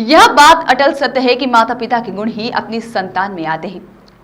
यह बात अटल सत्य है कि माता पिता के गुण ही अपनी संतान में आते हैं।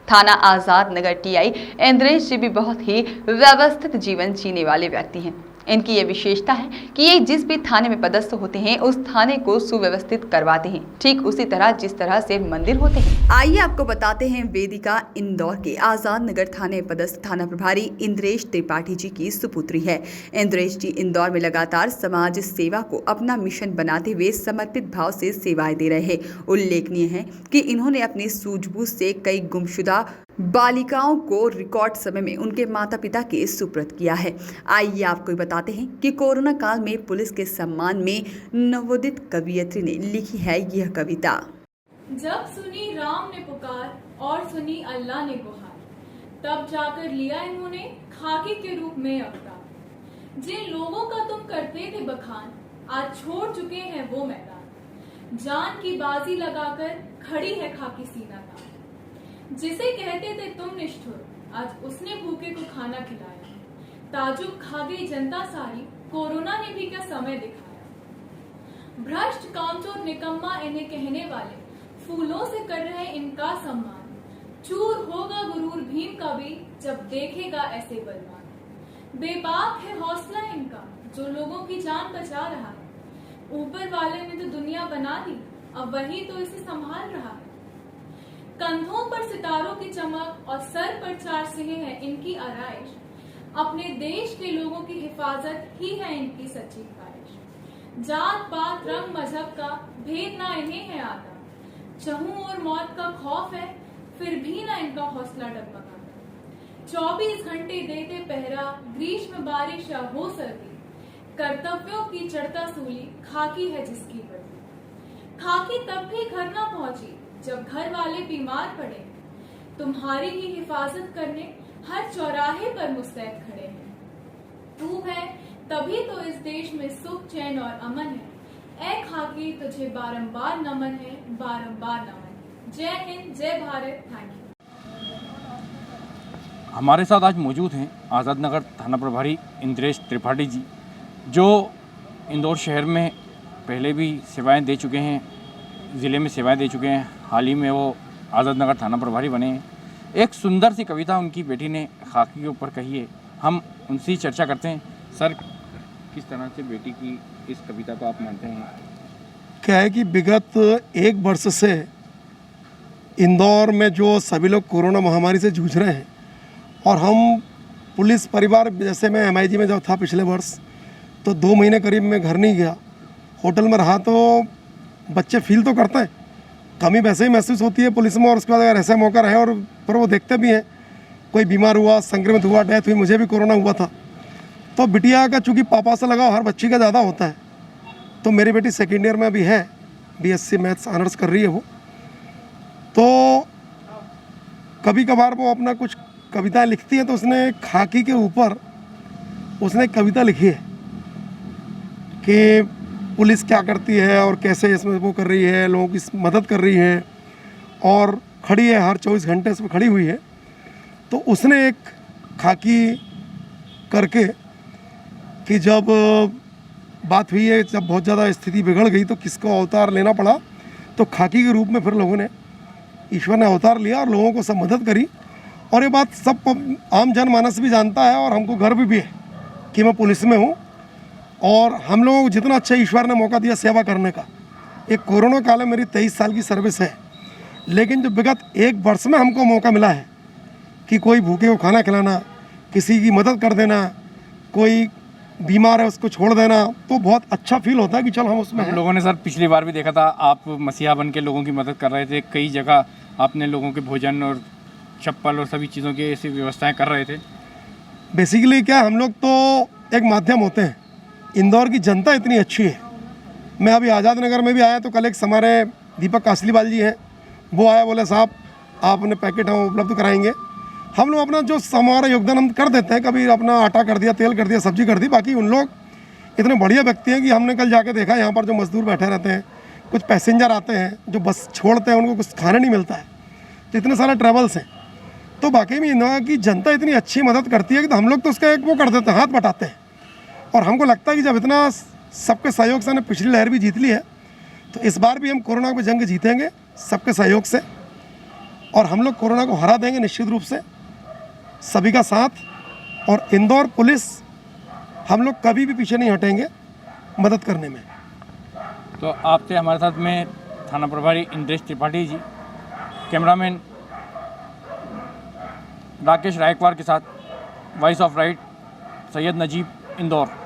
थाना आजाद नगर टीआई इंद्रेश जी भी बहुत ही व्यवस्थित जीवन जीने वाले व्यक्ति हैं। इनकी यह विशेषता है कि ये जिस भी थाने में पदस्थ होते हैं उस थाने को सुव्यवस्थित करवाते हैं, ठीक उसी तरह जिस तरह से मंदिर होते हैं। आइए आपको बताते हैं वेदिका इंदौर के आजाद नगर थाने पदस्थ थाना प्रभारी इंद्रेश त्रिपाठी जी की सुपुत्री है। इंद्रेश जी इंदौर में लगातार समाज सेवा को अपना मिशन बनाते हुए समर्पित भाव से सेवाएं दे रहे हैं। उल्लेखनीय है कि इन्होंने अपनी सूझबूझ से कई गुमशुदा बालिकाओं को रिकॉर्ड समय में उनके माता पिता के सुपुर्द किया है। आइए आपको बताते हैं कि कोरोना काल में पुलिस के सम्मान में नवोदित कवयित्री ने लिखी है यह कविता। जब सुनी राम ने पुकार और सुनी अल्लाह ने गुहार, तब जाकर लिया इन्होंने खाकी के रूप में अवतार। जिन लोगों का तुम करते थे बखान, आज छोड़ चुके हैं वो मैदान। जान की बाजी लगाकर खड़ी है खाकी सीना का। जिसे कहते थे तुम निष्ठुर, आज उसने भूखे को खाना खिलाया। ताजुब खा गई जनता सारी, कोरोना ने भी क्या समय दिखाया। भ्रष्ट कामचोर निकम्मा इन्हें कहने वाले, फूलों से कर रहे इनका सम्मान। चूर होगा गुरूर भीम का भी, जब देखेगा ऐसे बलवान। बेबाक है हौसला इनका, जो लोगों की जान बचा रहा है। ऊपर वाले ने तो दुनिया बना दी, अब वही तो इसे संभाल रहा है। कंधों पर सितारों की चमक और सर पर 4 सिंह है इनकी आराइश। अपने देश के लोगों की हिफाजत ही है इनकी सच्ची ख्वाहिश। जात पात रंग मजहब का भेद ना इन्हें है आता। चहूं और मौत का खौफ है, फिर भी ना इनका हौसला डगमगाता। 24 घंटे देते पहरा, ग्रीष्म बारिश या हो सर्दी। कर्तव्यों की चढ़ता सूली, खाकी है जिसकी वर्दी। खाकी तब भी घर ना पहुंची जब घर वाले बीमार पड़े। तुम्हारी ही हिफाजत करने हर चौराहे पर मुस्तैद खड़े हैं। तू है तभी तो इस देश में सुख चैन और अमन है। ऐ खाकी तुझे बारंबार नमन है, बारंबार नमन। जय हिंद, जय भारत। Thank you. हमारे साथ आज मौजूद हैं आज़ाद नगर थाना प्रभारी इंद्रेश त्रिपाठी जी, जो इंदौर शहर में पहले भी सेवाएं दे चुके हैं, ज़िले में सेवाएं दे चुके हैं। हाल ही में वो आज़ाद नगर थाना प्रभारी बने हैं। एक सुंदर सी कविता उनकी बेटी ने खाकी के ऊपर कही है, हम उनसे ही चर्चा करते हैं। सर, किस तरह से बेटी की इस कविता को आप मानते हैं? क्या है कि विगत 1 वर्ष से इंदौर में जो सभी लोग कोरोना महामारी से जूझ रहे हैं, और हम पुलिस परिवार, जैसे मैं MIG में जब था पिछले वर्ष, तो 2 महीने करीब मैं घर नहीं गया, होटल में रहा। तो बच्चे फील तो करते हैं, कमी वैसे ही महसूस होती है पुलिस में, और उसके बाद अगर ऐसा मौका रहे और पर वो देखते भी हैं, कोई बीमार हुआ, संक्रमित हुआ, डेथ हुई, मुझे भी कोरोना हुआ था। तो बिटिया का चूँकि पापा से लगाव हर बच्ची का ज़्यादा होता है, तो मेरी बेटी 2nd ईयर में अभी है, BSc मैथ्स ऑनर्स कर रही है वो। तो कभी कभार वो अपना कुछ कविताएं लिखती है, तो उसने खाकी के ऊपर उसने कविता लिखी है कि पुलिस क्या करती है और कैसे इसमें वो कर रही है, लोगों की मदद कर रही है, और खड़ी है हर 24 घंटे इसमें खड़ी हुई है। तो उसने एक खाकी करके कि जब बात हुई है, जब बहुत ज़्यादा स्थिति बिगड़ गई तो किसको अवतार लेना पड़ा, तो खाकी के रूप में फिर लोगों ने, ईश्वर ने अवतार लिया और लोगों को सब मदद करी। और ये बात सब आम जनमानस भी जानता है, और हमको गर्व भी है कि मैं पुलिस में हूँ। और हम लोगों को जितना अच्छा ईश्वर ने मौका दिया सेवा करने का, एक कोरोना काल में मेरी 23 साल की सर्विस है, लेकिन जो विगत 1 वर्ष में हमको मौका मिला है कि कोई भूखे को खाना खिलाना, किसी की मदद कर देना, कोई बीमार है उसको छोड़ देना, तो बहुत अच्छा फील होता है कि चल हम उसमें हैं। लोगों ने सर पिछली बार भी देखा था, आप मसीहा बन के लोगों की मदद कर रहे थे। कई जगह आपने लोगों के भोजन और चप्पल और सभी चीज़ों की ऐसी व्यवस्थाएँ कर रहे थे। बेसिकली क्या, हम लोग तो एक माध्यम होते हैं। इंदौर की जनता इतनी अच्छी है। मैं अभी आज़ाद नगर में भी आया, तो कल एक हमारे दीपक कासलीवाल जी हैं, वो आया, बोले साहब आप अपने पैकेट हम उपलब्ध कराएंगे। हम लोग अपना जो हमारा योगदान हम कर देते हैं, कभी अपना आटा कर दिया, तेल कर दिया, सब्जी कर दी। बाकी उन लोग इतने बढ़िया व्यक्ति हैं कि हमने कल जाके देखा, यहाँ पर जो मजदूर बैठे रहते हैं, कुछ पैसेंजर आते हैं जो बस छोड़ते हैं, उनको कुछ खाने नहीं मिलता है, तो इतने सारे ट्रैवल्स हैं। तो बाकी में इंदौर की जनता इतनी अच्छी मदद करती है कि तो हम लोग तो उसका एक वो कर देते हैं, हाथ बटाते हैं। और हमको लगता है कि जब इतना सबके सहयोग से हमने पिछली लहर भी जीत ली है, तो इस बार भी हम कोरोना को जंग जीतेंगे सबके सहयोग से, और हम लोग कोरोना को हरा देंगे निश्चित रूप से, सभी का साथ। और इंदौर पुलिस हम लोग कभी भी पीछे नहीं हटेंगे मदद करने में। तो आपसे हमारे साथ में थाना प्रभारी इंद्रेश त्रिपाठी जी, कैमरामैन राकेश रायकवार के साथ voice of right Syed Najeeb, Indore.